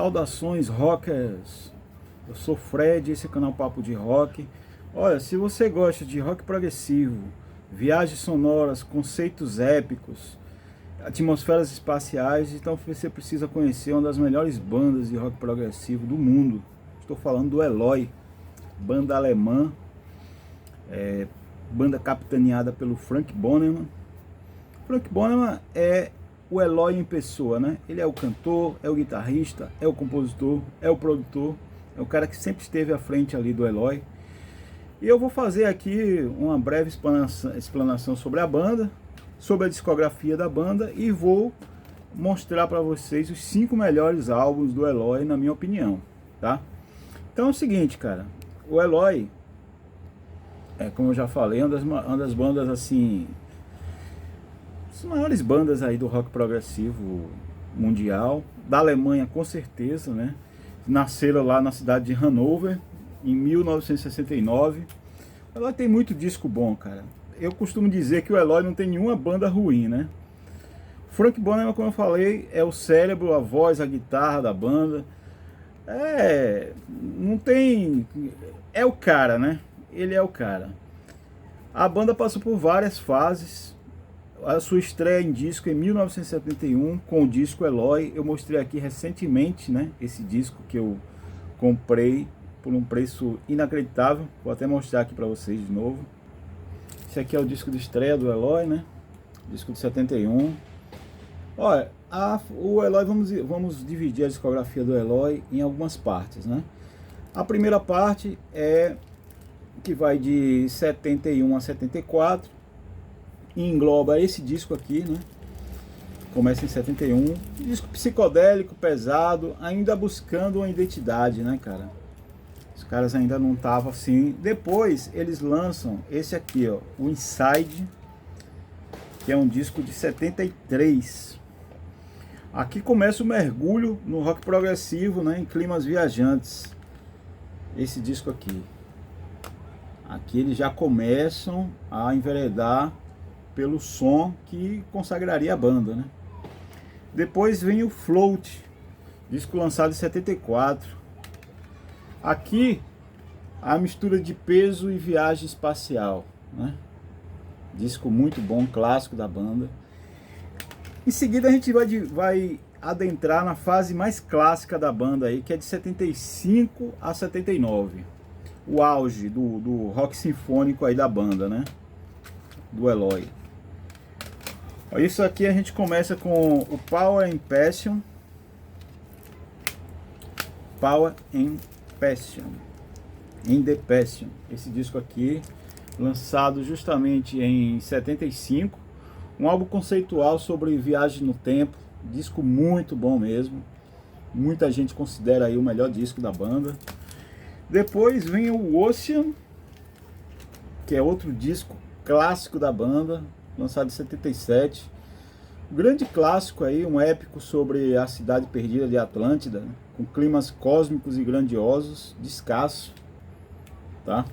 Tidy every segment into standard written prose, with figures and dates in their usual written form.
Saudações rockers, eu sou Fred, esse é o canal Papo de Rock. Olha, se você gosta de rock progressivo, viagens sonoras, conceitos épicos, atmosferas espaciais, então você precisa conhecer uma das melhores bandas de rock progressivo do mundo. Estou falando do Eloy, banda alemã, banda capitaneada pelo Frank Bonneman. Frank Bonneman é o Eloy em pessoa, né? Ele é o cantor, é o guitarrista, é o compositor, é o produtor, é o cara que sempre esteve à frente ali do Eloy. E eu vou fazer aqui uma breve explanação sobre a banda, sobre a discografia da banda, e vou mostrar para vocês os 5 melhores álbuns do Eloy, na minha opinião, tá? Então é o seguinte, cara, o Eloy, como eu já falei, é uma das bandas, assim, as maiores bandas aí do rock progressivo mundial, da Alemanha com certeza, né? Nasceram lá na cidade de Hannover, em 1969. O Eloy tem muito disco bom, cara. Eu costumo dizer que o Eloy não tem nenhuma banda ruim, né? Frank Bonneman, como eu falei, é o cérebro, a voz, a guitarra da banda. Não tem... É o cara, né? Ele é o cara. A banda passou por várias fases. A sua estreia em disco em 1971, com o disco Eloy. Eu mostrei aqui recentemente, né? Esse disco que eu comprei por um preço inacreditável. Vou até mostrar aqui para vocês de novo. Esse aqui é o disco de estreia do Eloy, né? Disco de 71. Olha, o Eloy, vamos dividir a discografia do Eloy em algumas partes, né? A primeira parte é que vai de 71 a 74. E engloba esse disco aqui, né? Começa em 71. Disco psicodélico, pesado, ainda buscando uma identidade, né, cara? Os caras ainda não estavam assim. Depois eles lançam esse aqui, ó, o Inside, que é um disco de 73. Aqui começa o mergulho no rock progressivo, né, em climas viajantes. Esse disco aqui. Aqui eles já começam a enveredar pelo som que consagraria a banda, né? Depois vem o Float, disco lançado em 74. Aqui a mistura de peso e viagem espacial, né? Disco muito bom, clássico da banda. Em seguida a gente vai adentrar na fase mais clássica da banda aí, que é de 75 a 79. O auge do rock sinfônico aí da banda, né? Do Eloy. Isso aqui a gente começa com o Power and Passion. Power and Passion. In the Passion. Esse disco aqui, lançado justamente em 75. Um álbum conceitual sobre viagem no tempo. Disco muito bom mesmo. Muita gente considera aí o melhor disco da banda. Depois vem o Ocean, que é outro disco clássico da banda, lançado em 77. Um grande clássico aí, um épico sobre a cidade perdida de Atlântida, né? Com climas cósmicos e grandiosos, descasso, tá?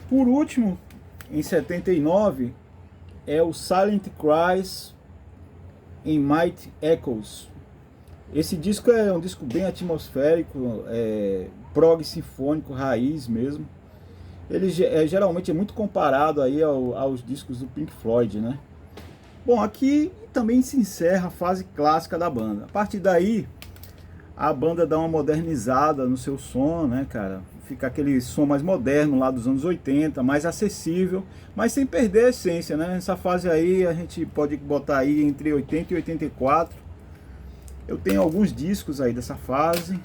Por último, em 79, é o Silent Cries in Mighty Echoes. Esse disco é um disco bem atmosférico, prog sinfônico, raiz mesmo. Ele geralmente é muito comparado aí aos discos do Pink Floyd, né? Bom, aqui também se encerra a fase clássica da banda. A partir daí, a banda dá uma modernizada no seu som, né, cara? Fica aquele som mais moderno lá dos anos 80, mais acessível, mas sem perder a essência, né? Nessa fase aí, a gente pode botar aí entre 80 e 84. Eu tenho alguns discos aí dessa fase,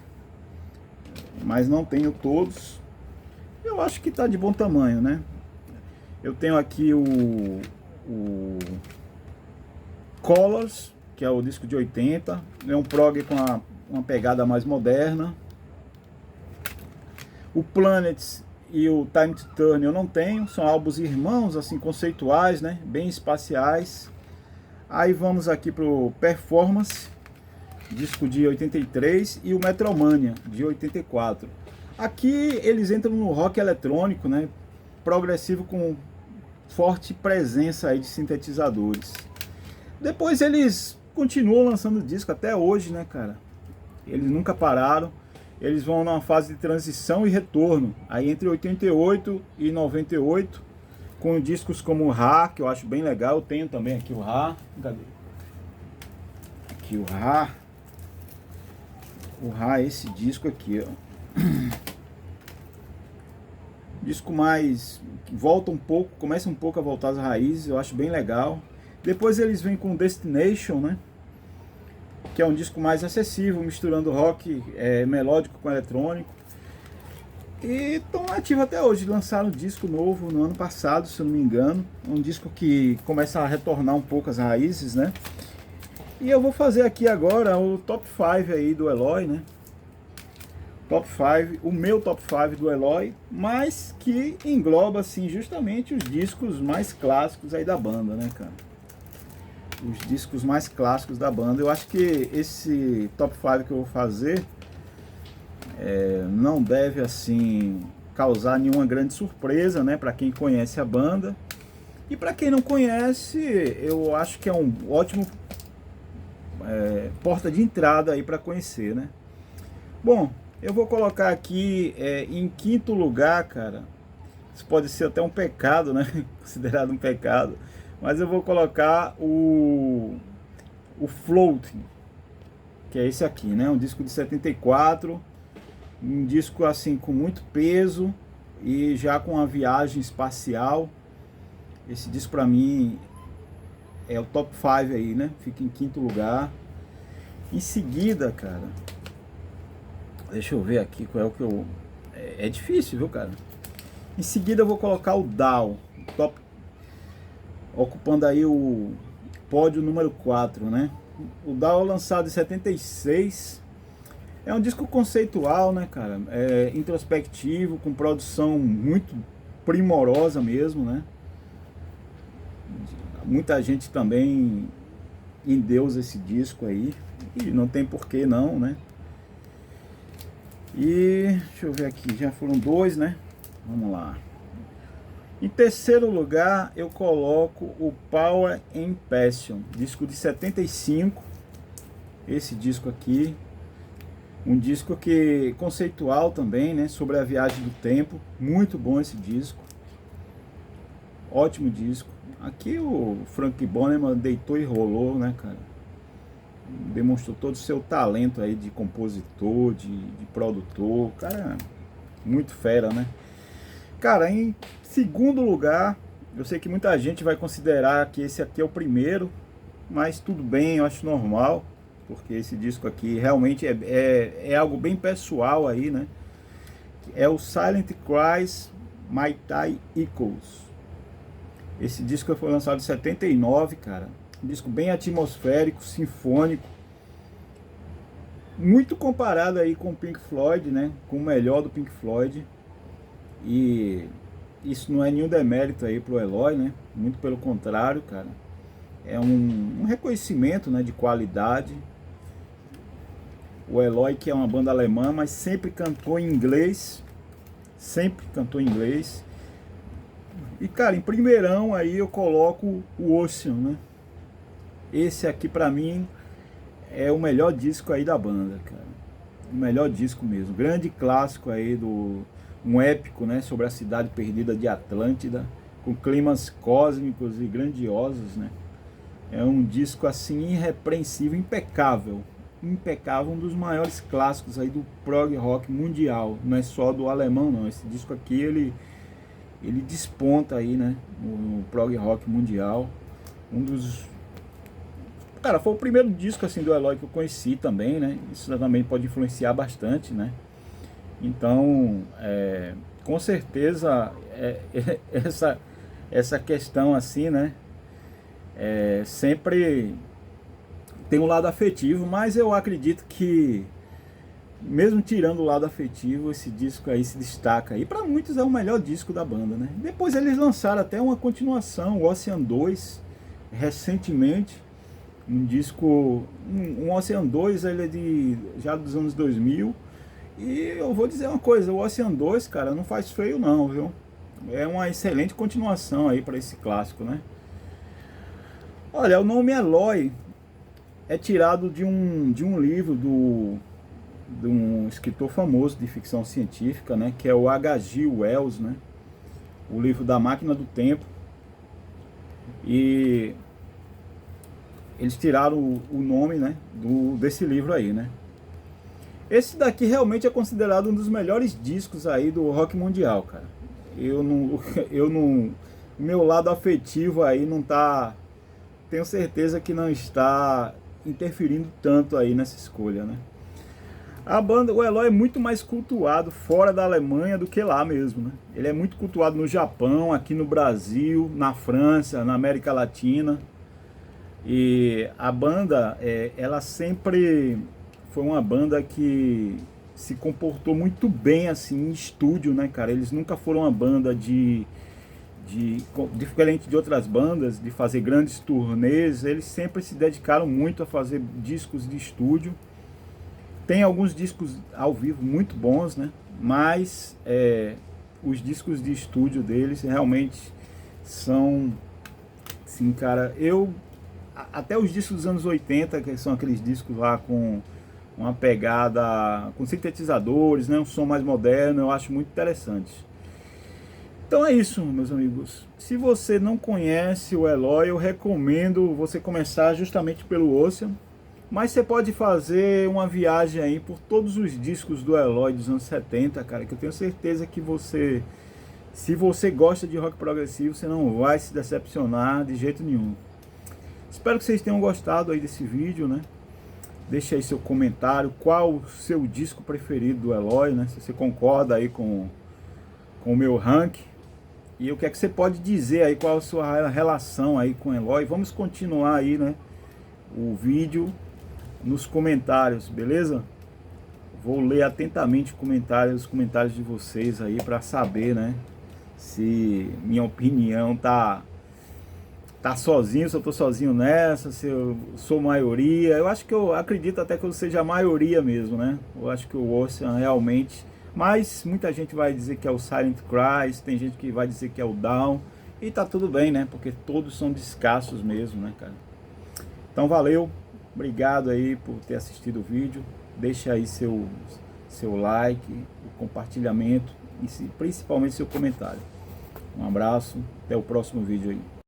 mas não tenho todos. Eu acho que tá de bom tamanho, né? Eu tenho aqui o Colors, que é o disco de 80. É um prog com uma pegada mais moderna. O Planets e o Time to Turn eu não tenho. São álbuns irmãos, assim, conceituais, né? Bem espaciais. Aí vamos aqui pro Performance, disco de 83, e o Metromania, de 84. Aqui eles entram no rock eletrônico, né? Progressivo, com forte presença aí de sintetizadores. Depois eles continuam lançando disco até hoje, né, cara? eles nunca pararam. Eles vão numa fase de transição e retorno, aí entre 88 e 98, com discos como o Ra, que eu acho bem legal. Eu tenho também aqui o Ra. Cadê? Aqui o Ra. O Ra é esse disco aqui, ó. Disco mais... volta um pouco, começa um pouco a voltar às raízes, eu acho bem legal. Depois eles vêm com Destination, né? Que é um disco mais acessível, misturando rock melódico com eletrônico. E estão ativos até hoje. Lançaram um disco novo no ano passado, se eu não me engano. Um disco que começa a retornar um pouco as raízes, né? E eu vou fazer aqui agora o top 5 aí do Eloy, né? Top 5, o meu top 5 do Eloy, mas que engloba assim justamente os discos mais clássicos aí da banda, né, cara? Os discos mais clássicos da banda. Eu acho que esse top 5 que eu vou fazer não deve assim causar nenhuma grande surpresa, né, para quem conhece a banda. E para quem não conhece, eu acho que é um ótimo porta de entrada aí para conhecer, né? Bom, eu vou colocar aqui em quinto lugar, cara. Isso pode ser até um pecado, né? Considerado um pecado. Mas eu vou colocar o Floating, que é esse aqui, né? Um disco de 74, um disco assim com muito peso e já com uma viagem espacial. Esse disco pra mim é o top 5 aí, né? Fica em quinto lugar. Em seguida, cara, deixa eu ver aqui qual é o que eu... É difícil, viu, cara? Em seguida eu vou colocar o Down, top, ocupando aí o pódio número 4, né? O Down, lançado em 76, é um disco conceitual, né, cara? É introspectivo, com produção muito primorosa mesmo, né? Muita gente também endeusa esse disco aí, e não tem porquê não, né? E deixa eu ver aqui, já foram 2, né? Vamos lá. Em terceiro lugar eu coloco o Power and Passion, disco de 75. Esse disco aqui, um disco que conceitual também, né, sobre a viagem do tempo. Muito bom esse disco, ótimo disco. Aqui o Frank Bonham deitou e rolou, né, cara? Demonstrou todo o seu talento aí de compositor, de produtor. Cara, muito fera, né? Cara, em segundo lugar, eu sei que muita gente vai considerar que esse aqui é o primeiro, mas tudo bem, eu acho normal, porque esse disco aqui realmente é algo bem pessoal aí, né? É o Silent Cries, My Thai Echoes. Esse disco foi lançado em 79, cara. Um disco bem atmosférico, sinfônico. Muito comparado aí com o Pink Floyd, né? Com o melhor do Pink Floyd. E isso não é nenhum demérito aí pro Eloy, né? Muito pelo contrário, cara. É um reconhecimento, né, de qualidade. O Eloy, que é uma banda alemã, mas sempre cantou em inglês. Sempre cantou em inglês. E, cara, em primeirão aí eu coloco o Ocean, né? Esse aqui pra mim é o melhor disco aí da banda, cara. O melhor disco mesmo. Grande clássico aí um épico, né, sobre a cidade perdida de Atlântida, com climas cósmicos e grandiosos, né? É um disco assim irrepreensível, impecável. Impecável, um dos maiores clássicos aí do prog rock mundial. Não é só do alemão, não. Esse disco aqui, ele desponta aí, né, no prog rock mundial. Um dos... Cara, foi o primeiro disco assim do Eloy que eu conheci também, né? Isso também pode influenciar bastante, né? Então, com certeza, essa questão assim, né? Sempre tem um lado afetivo, mas eu acredito que, mesmo tirando o lado afetivo, esse disco aí se destaca. E para muitos é o melhor disco da banda, né? Depois eles lançaram até uma continuação, o Ocean 2, recentemente. Um disco, um Ocean 2, ele é já dos anos 2000. E eu vou dizer uma coisa, o Ocean 2, cara, não faz feio não, viu? É uma excelente continuação aí para esse clássico, né? Olha, o nome Eloy é tirado de um livro de um escritor famoso de ficção científica, né, que é o H.G. Wells, né, o livro da Máquina do Tempo. E eles tiraram o nome, né, desse livro aí, né. Esse daqui realmente é considerado um dos melhores discos aí do rock mundial, cara. Eu não, meu lado afetivo aí não tá, tenho certeza que não está interferindo tanto aí nessa escolha, né. A banda, o Eloy é muito mais cultuado fora da Alemanha do que lá mesmo, né? Ele é muito cultuado no Japão, aqui no Brasil, na França, na América Latina. E a banda, ela sempre foi uma banda que se comportou muito bem assim em estúdio, né, cara? Eles nunca foram uma banda diferente de outras bandas, de fazer grandes turnês. Eles sempre se dedicaram muito a fazer discos de estúdio. Tem alguns discos ao vivo muito bons, né? Mas os discos de estúdio deles realmente são, sim, cara, até os discos dos anos 80, que são aqueles discos lá com uma pegada, com sintetizadores, né? Um som mais moderno, eu acho muito interessante. Então é isso, meus amigos. Se você não conhece o Eloy, eu recomendo você começar justamente pelo Ocean. Mas você pode fazer uma viagem aí por todos os discos do Eloy dos anos 70, cara, que eu tenho certeza que você, se você gosta de rock progressivo, você não vai se decepcionar de jeito nenhum. Espero que vocês tenham gostado aí desse vídeo, né? Deixa aí seu comentário, qual o seu disco preferido do Eloy, né? Se você concorda aí com o meu ranking. E o que é que você pode dizer aí, qual a sua relação aí com o Eloy. Vamos continuar aí, né, o vídeo nos comentários, beleza? Vou ler atentamente os comentários de vocês aí para saber, né, se minha opinião tá sozinho, se eu tô sozinho nessa, se eu sou maioria. Eu acho que eu acredito até que eu seja a maioria mesmo, né? Eu acho que o Ocean realmente, mas muita gente vai dizer que é o Silent Christ, tem gente que vai dizer que é o Down, e tá tudo bem, né? Porque todos são descassos mesmo, né, cara? Então valeu. Obrigado aí por ter assistido o vídeo. Deixa aí seu like, o compartilhamento e principalmente seu comentário. Um abraço, até o próximo vídeo aí.